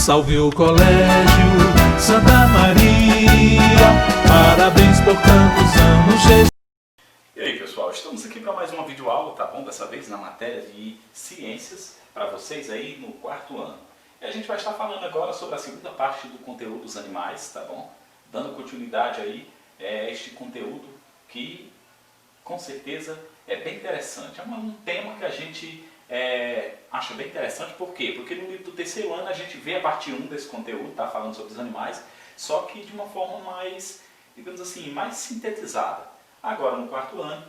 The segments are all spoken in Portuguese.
salve o Colégio Santa Maria, parabéns por tantos anos. E aí pessoal, estamos aqui para mais uma videoaula, tá bom? Dessa vez na matéria de ciências, para vocês aí no quarto ano. E a gente vai estar falando agora sobre a segunda parte do conteúdo dos animais, tá bom? Dando continuidade aí a este conteúdo que com certeza é bem interessante. É um tema que a gente acha bem interessante, por quê? Porque no livro do terceiro ano a gente vê a parte 1 desse conteúdo, tá? Falando sobre os animais, só que de uma forma mais, digamos assim, mais sintetizada. Agora no quarto ano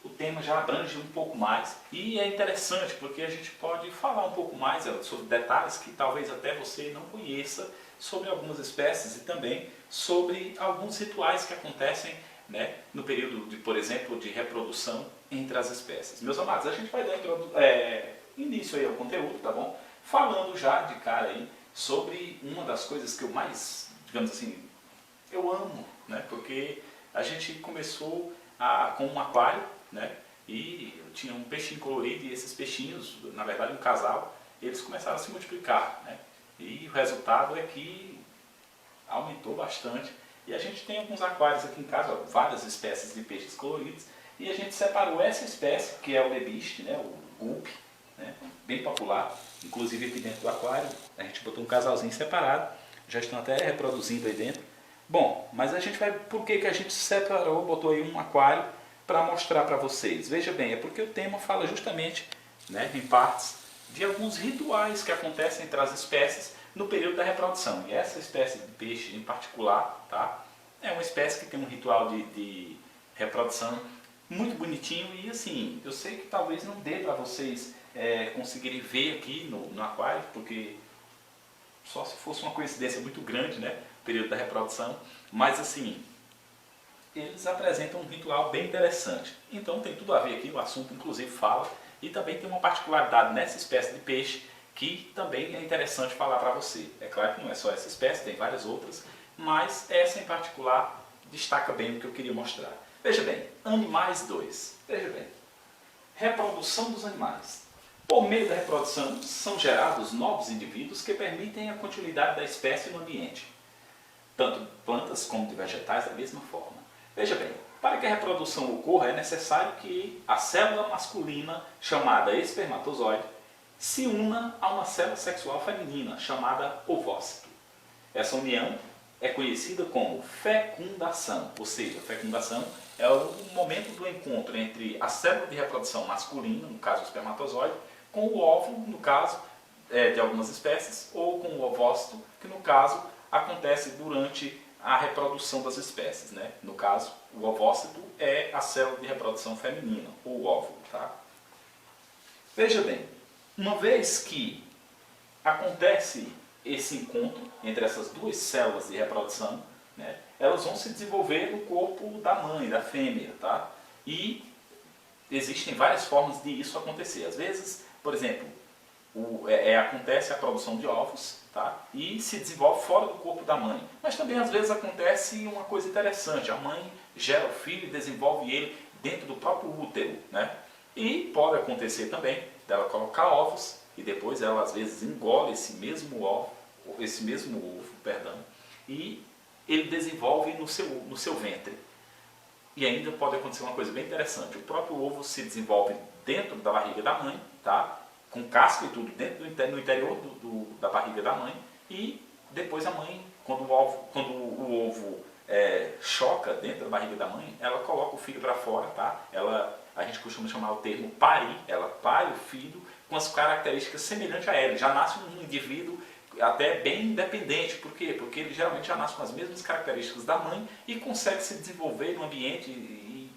o tema já abrange um pouco mais e é interessante porque a gente pode falar um pouco mais sobre detalhes que talvez até você não conheça sobre algumas espécies e também sobre alguns rituais que acontecem, né, no período, por exemplo, de reprodução entre as espécies. Meus amados, a gente vai dar início aí ao conteúdo, tá bom? Falando já de cara aí sobre uma das coisas que eu mais, digamos assim, eu amo, né? Porque a gente começou com um aquário, né? E tinha um peixinho colorido e esses peixinhos, na verdade um casal, eles começaram a se multiplicar, né? E o resultado é que aumentou bastante. E a gente tem alguns aquários aqui em casa, ó, várias espécies de peixes coloridos. E a gente separou essa espécie, que é o lebiste, né, o gulp, né, bem popular. Inclusive aqui dentro do aquário, a gente botou um casalzinho separado. Já estão até reproduzindo aí dentro. Bom, mas a gente vai... Por que a gente separou, botou aí um aquário para mostrar para vocês? Veja bem, é porque o tema fala justamente, né, em partes, de alguns rituais que acontecem entre as espécies no período da reprodução. E essa espécie de peixe em particular, tá, é uma espécie que tem um ritual de reprodução muito bonitinho e assim, eu sei que talvez não dê para vocês conseguirem ver aqui no aquário, porque só se fosse uma coincidência muito grande, né, o período da reprodução, mas assim, eles apresentam um ritual bem interessante. Então tem tudo a ver aqui, o assunto inclusive fala, e também tem uma particularidade nessa espécie de peixe que também é interessante falar para você. É claro que não é só essa espécie, tem várias outras, mas essa em particular destaca bem o que eu queria mostrar. Veja bem, Animais 2. Veja bem, reprodução dos animais. Por meio da reprodução são gerados novos indivíduos que permitem a continuidade da espécie no ambiente, tanto de plantas como de vegetais da mesma forma. Veja bem, para que a reprodução ocorra é necessário que a célula masculina, chamada espermatozoide, se una a uma célula sexual feminina, chamada ovócito. Essa união é conhecida como fecundação, ou seja, fecundação é o momento do encontro entre a célula de reprodução masculina, no caso o espermatozoide, com o óvulo, no caso de algumas espécies, ou com o ovócito, que no caso acontece durante a reprodução das espécies, né? No caso, o ovócito é a célula de reprodução feminina, ou o óvulo, tá? Veja bem, uma vez que acontece esse encontro entre essas duas células de reprodução, né, elas vão se desenvolver no corpo da mãe, da fêmea, tá? E existem várias formas de isso acontecer. Às vezes, por exemplo, acontece a produção de ovos, tá? E se desenvolve fora do corpo da mãe. Mas também às vezes acontece uma coisa interessante, a mãe gera o filho e desenvolve ele dentro do próprio útero, né? E pode acontecer também dela colocar ovos e depois ela às vezes engole esse mesmo ovo, e ele desenvolve no seu ventre. E ainda pode acontecer uma coisa bem interessante, o próprio ovo se desenvolve dentro da barriga da mãe, tá? Com casca e tudo, no interior da barriga da mãe, e depois a mãe, quando o ovo choca dentro da barriga da mãe, ela coloca o filho para fora, tá? A gente costuma chamar o termo parir, ela pare o filho com as características semelhantes a ela, já nasce um indivíduo até bem independente. Por quê? Porque ele geralmente já nasce com as mesmas características da mãe e consegue se desenvolver no ambiente e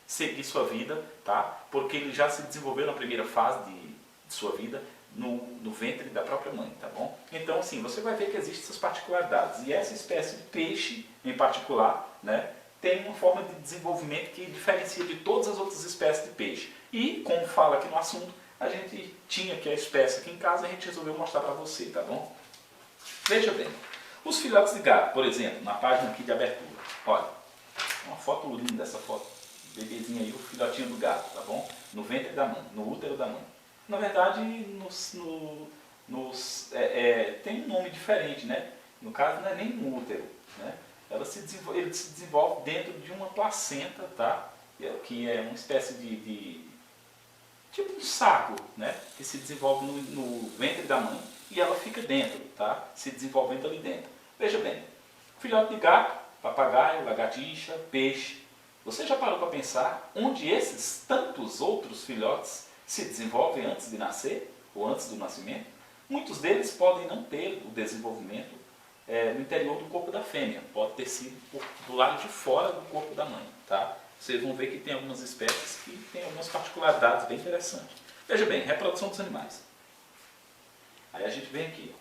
seguir sua vida, tá? Porque ele já se desenvolveu na primeira fase de sua vida no ventre da própria mãe, tá bom? Então, assim, você vai ver que existem essas particularidades. E essa espécie de peixe, em particular, né, tem uma forma de desenvolvimento que diferencia de todas as outras espécies de peixe. E, como fala aqui no assunto, a gente tinha aqui a espécie aqui em casa e a gente resolveu mostrar para você, tá bom? Veja bem, os filhotes de gato, por exemplo, na página aqui de abertura. Olha, uma foto linda essa foto. Bebezinho aí, o filhotinho do gato, tá bom? No ventre da mãe, no útero da mãe. Na verdade, tem um nome diferente, né? No caso não é nem um útero, né? Ele se desenvolve dentro de uma placenta, tá? Que é uma espécie tipo um saco, né? Que se desenvolve no ventre da mãe e ela fica dentro, tá? Se desenvolvendo ali dentro. Veja bem, filhote de gato, papagaio, lagartixa, peixe. Você já parou para pensar onde esses tantos outros filhotes se desenvolvem antes de nascer ou antes do nascimento? Muitos deles podem não ter o desenvolvimento no interior do corpo da fêmea, pode ter sido do lado de fora do corpo da mãe, tá? Vocês vão ver que tem algumas espécies que têm algumas particularidades bem interessantes. Veja bem, reprodução dos animais. Aí a gente vem aqui.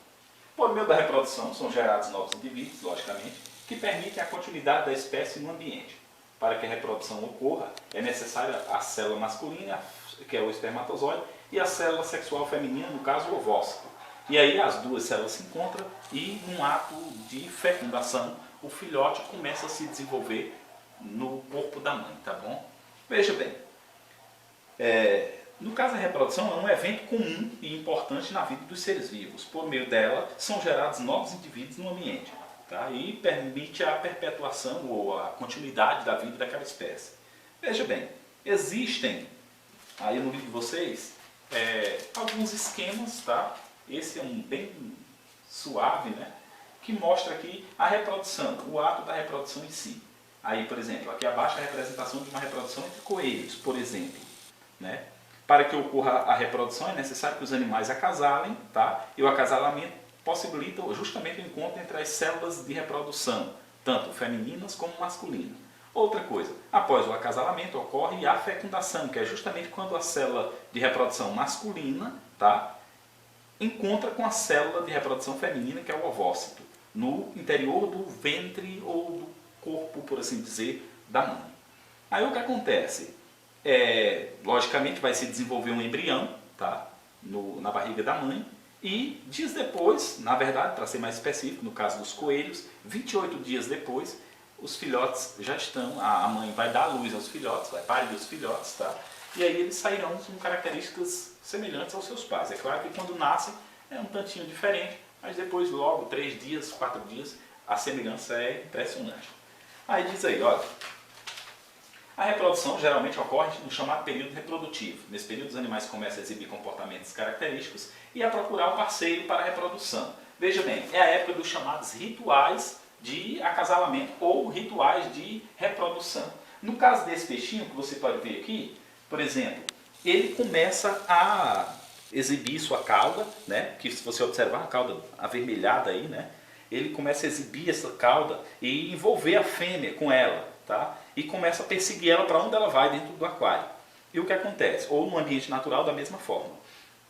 Por meio da reprodução são gerados novos indivíduos, logicamente, que permitem a continuidade da espécie no ambiente. Para que a reprodução ocorra, é necessária a célula masculina, que é o espermatozoide, e a célula sexual feminina, no caso o ovócito. E aí as duas células se encontram e, num ato de fecundação, o filhote começa a se desenvolver no corpo da mãe, tá bom? Veja bem, no caso da reprodução é um evento comum e importante na vida dos seres vivos. Por meio dela são gerados novos indivíduos no ambiente, tá? E permite a perpetuação ou a continuidade da vida daquela espécie. Veja bem, existem, aí no livro de vocês, alguns esquemas, tá? Esse é um bem suave, né? Que mostra aqui a reprodução, o ato da reprodução em si. Aí, por exemplo, aqui abaixo a representação de uma reprodução entre coelhos, por exemplo, né? Para que ocorra a reprodução é necessário que os animais acasalem, tá? E o acasalamento possibilita justamente o encontro entre as células de reprodução, tanto femininas como masculinas. Outra coisa, após o acasalamento ocorre a fecundação, que é justamente quando a célula de reprodução masculina, tá? Encontra com a célula de reprodução feminina, que é o ovócito, no interior do ventre ou do corpo, por assim dizer, da mãe. Aí o que acontece? Logicamente vai se desenvolver um embrião, tá? Na barriga da mãe, e dias depois, na verdade, para ser mais específico, no caso dos coelhos, 28 dias depois, os filhotes já estão, a mãe vai dar à luz aos filhotes, vai parir os filhotes, tá? E aí eles sairão com características semelhantes aos seus pais. É claro que quando nascem é um tantinho diferente, mas depois logo, 3 dias, 4 dias, a semelhança é impressionante. Aí diz aí, olha, a reprodução geralmente ocorre no chamado período reprodutivo. Nesse período os animais começam a exibir comportamentos característicos e a procurar um parceiro para a reprodução. Veja bem, é a época dos chamados rituais de acasalamento ou rituais de reprodução. No caso desse peixinho que você pode ver aqui, por exemplo, ele começa a exibir sua cauda, né? Que se você observar a cauda avermelhada aí, né? Ele começa a exibir essa cauda e envolver a fêmea com ela, tá? E começa a perseguir ela para onde ela vai dentro do aquário. E o que acontece? Ou no ambiente natural da mesma forma.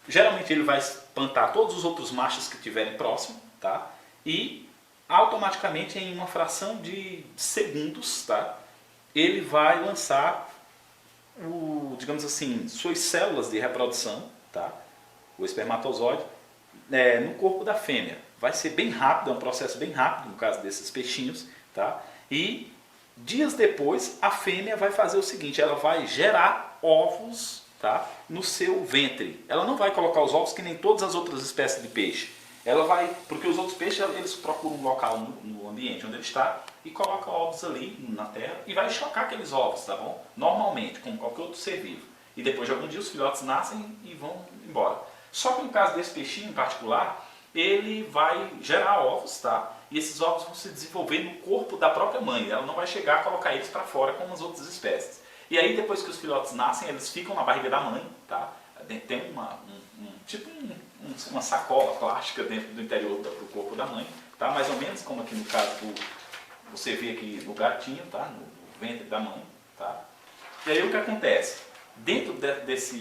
Geralmente ele vai espantar todos os outros machos que estiverem próximo, tá? E automaticamente em uma fração de segundos, tá? Ele vai lançar digamos assim, suas células de reprodução, tá? O espermatozoide, no corpo da fêmea. Vai ser bem rápido, é um processo bem rápido no caso desses peixinhos, tá? E dias depois a fêmea vai fazer o seguinte, ela vai gerar ovos, tá? No seu ventre. Ela não vai colocar os ovos que nem todas as outras espécies de peixe. Ela vai, porque os outros peixes eles procuram um local no ambiente onde ele está e colocam ovos ali na terra e vai chocar aqueles ovos, tá bom? Normalmente, como qualquer outro ser vivo. E depois de algum dia os filhotes nascem e vão embora. Só que no caso desse peixinho em particular, ele vai gerar ovos, tá? E esses ovos vão se desenvolver no corpo da própria mãe. Ela não vai chegar a colocar eles para fora como as outras espécies. E aí depois que os filhotes nascem, eles ficam na barriga da mãe, tá? Tem uma sacola plástica dentro do interior do corpo da mãe, tá? Mais ou menos como aqui no caso você vê aqui no gatinho, tá? No ventre da mãe, tá? E aí o que acontece? Dentro dessa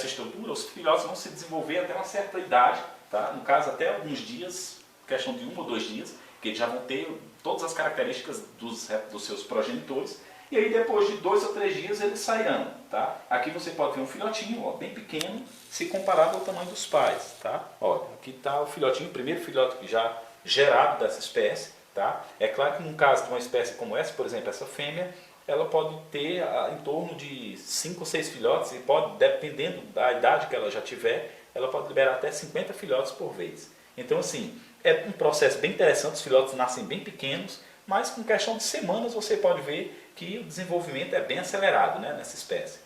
estrutura, os filhotes vão se desenvolver até uma certa idade, tá? No caso até alguns dias, questão de 1 ou 2 dias, que eles já vão ter todas as características dos seus progenitores. E aí depois de 2 ou 3 dias eles sairão, tá? Aqui você pode ver um filhotinho, ó, bem pequeno, se comparado ao tamanho dos pais, tá? Olha, aqui está o filhotinho, o primeiro filhote já gerado dessa espécie, tá? É claro que no caso de uma espécie como essa, por exemplo, essa fêmea, ela pode ter em torno de 5 ou 6 filhotes, e pode, dependendo da idade que ela já tiver, ela pode liberar até 50 filhotes por vez. Então, assim, é um processo bem interessante, os filhotes nascem bem pequenos, mas com questão de semanas você pode ver que o desenvolvimento é bem acelerado, né, nessa espécie.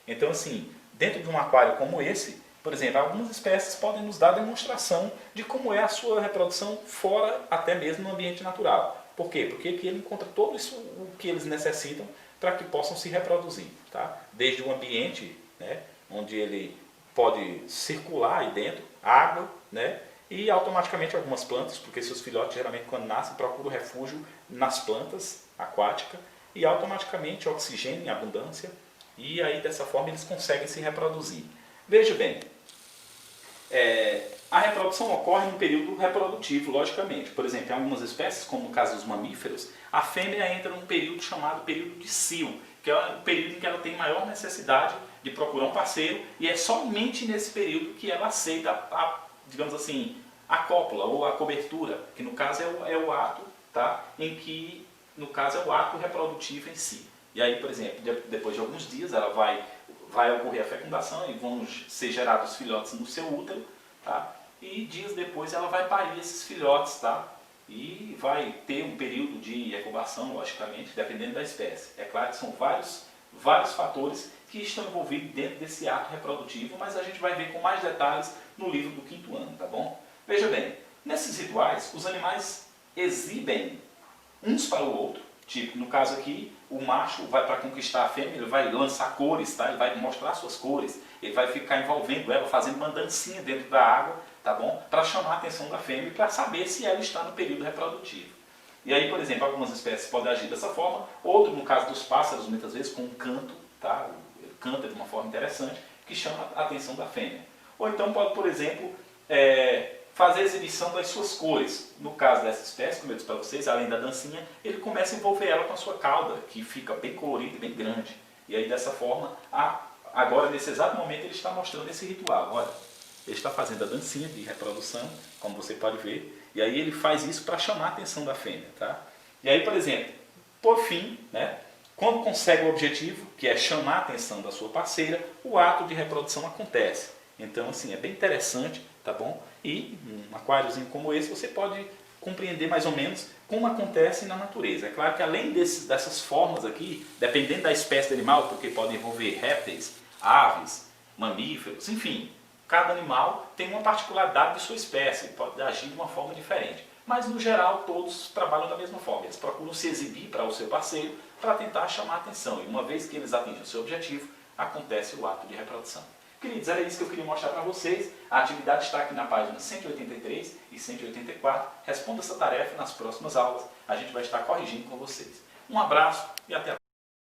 Então, assim, dentro de um aquário como esse, por exemplo, algumas espécies podem nos dar demonstração de como é a sua reprodução fora, até mesmo no ambiente natural. Por quê? Porque aqui ele encontra tudo isso o que eles necessitam para que possam se reproduzir. Tá? Desde o ambiente, né, onde ele pode circular aí dentro, água, né, e automaticamente algumas plantas, porque seus filhotes geralmente quando nascem procuram refúgio nas plantas aquáticas, e automaticamente oxigênio em abundância, e aí dessa forma eles conseguem se reproduzir. Veja bem, a reprodução ocorre no período reprodutivo, logicamente. Por exemplo, em algumas espécies, como no caso dos mamíferos, a fêmea entra num período chamado período de cio, que é o período em que ela tem maior necessidade de procurar um parceiro, e é somente nesse período que ela aceita digamos assim, a cópula ou a cobertura, que no caso é o ato, tá? Em que, no caso, é o ato reprodutivo em si. E aí, por exemplo, depois de alguns dias, ela vai ocorrer a fecundação e vão ser gerados filhotes no seu útero, tá? E dias depois ela vai parir esses filhotes, tá? E vai ter um período de incubação, logicamente, dependendo da espécie. É claro que são vários fatores que estão envolvidos dentro desse ato reprodutivo, mas a gente vai ver com mais detalhes no livro do 5º ano, tá bom? Veja bem, nesses rituais, os animais exibem uns para o outro, tipo, no caso aqui, o macho vai para conquistar a fêmea, ele vai lançar cores, tá? Ele vai mostrar suas cores, ele vai ficar envolvendo ela, fazendo uma dancinha dentro da água, tá bom? Para chamar a atenção da fêmea e para saber se ela está no período reprodutivo. E aí, por exemplo, algumas espécies podem agir dessa forma, outro, no caso dos pássaros, muitas vezes com um canto, tá? Ele canta de uma forma interessante, que chama a atenção da fêmea. Ou então pode, por exemplo, fazer a exibição das suas cores. No caso dessa espécie, como eu disse para vocês, além da dancinha, ele começa a envolver ela com a sua cauda, que fica bem colorida e bem grande. E aí dessa forma, agora nesse exato momento ele está mostrando esse ritual. Olha, ele está fazendo a dancinha de reprodução, como você pode ver, e aí ele faz isso para chamar a atenção da fêmea. Tá? E aí, por exemplo, por fim, né, quando consegue o objetivo, que é chamar a atenção da sua parceira, o ato de reprodução acontece. Então, assim, é bem interessante, tá bom? E um aquáriozinho como esse, você pode compreender mais ou menos como acontece na natureza. É claro que além dessas formas aqui, dependendo da espécie de animal, porque pode envolver répteis, aves, mamíferos, enfim, cada animal tem uma particularidade de sua espécie, pode agir de uma forma diferente. Mas, no geral, todos trabalham da mesma forma. Eles procuram se exibir para o seu parceiro para tentar chamar a atenção. E uma vez que eles atingem o seu objetivo, acontece o ato de reprodução. Queridos, era isso que eu queria mostrar para vocês. A atividade está aqui na página 183 e 184. Responda essa tarefa nas próximas aulas. A gente vai estar corrigindo com vocês. Um abraço e até a próxima.